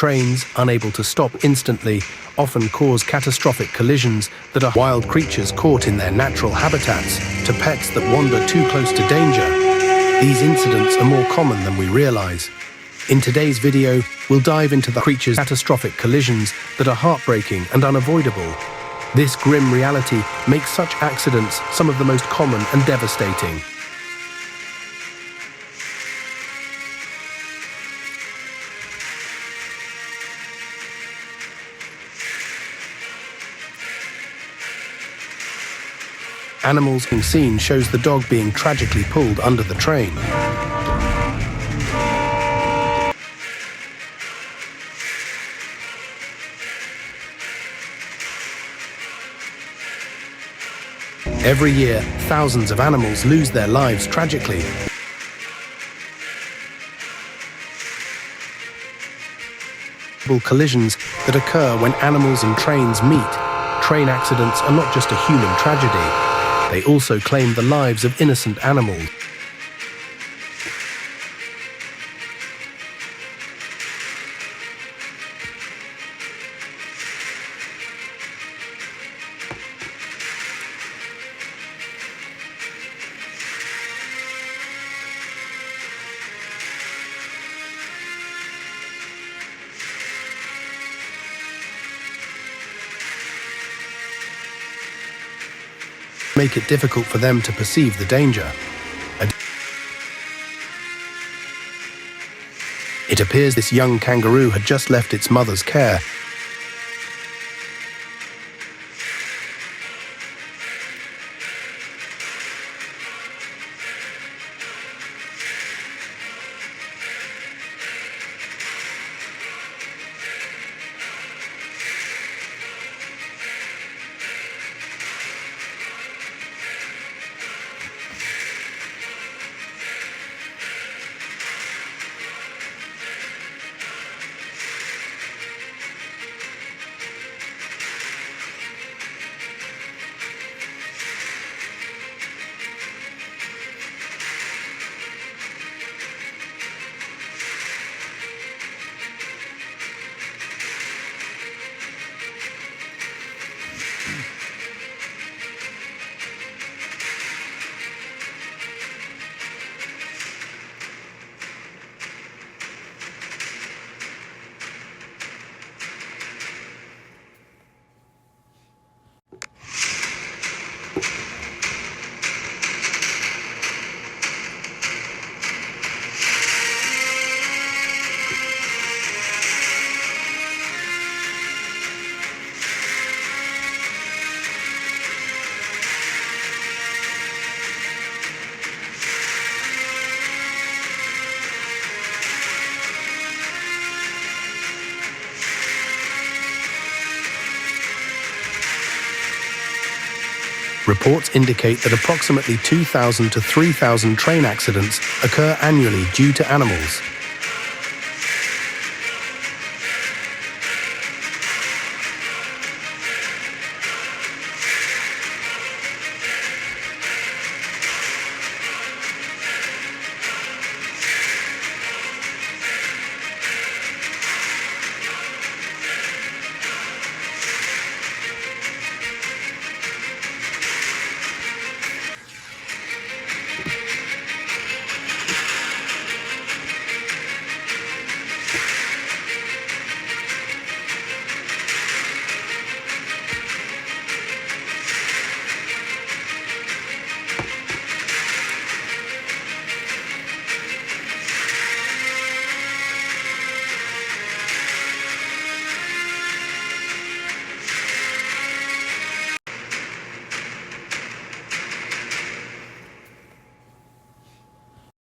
Trains, unable to stop instantly, often cause catastrophic collisions that are wild creatures caught in their natural habitats to pets that wander too close to danger. These incidents are more common than we realize. In today's video, we'll dive into the creatures' catastrophic collisions that are heartbreaking and unavoidable. This grim reality makes such accidents some of the most common and devastating. Animals being seen shows the dog being tragically pulled under the train. Every year, thousands of animals lose their lives tragically. Collisions that occur when animals and trains meet. Train accidents are not just a human tragedy. They also claim the lives of innocent animals. Make it difficult for them to perceive the danger. It appears this young kangaroo had just left its mother's care. Reports indicate that approximately 2,000 to 3,000 train accidents occur annually due to animals.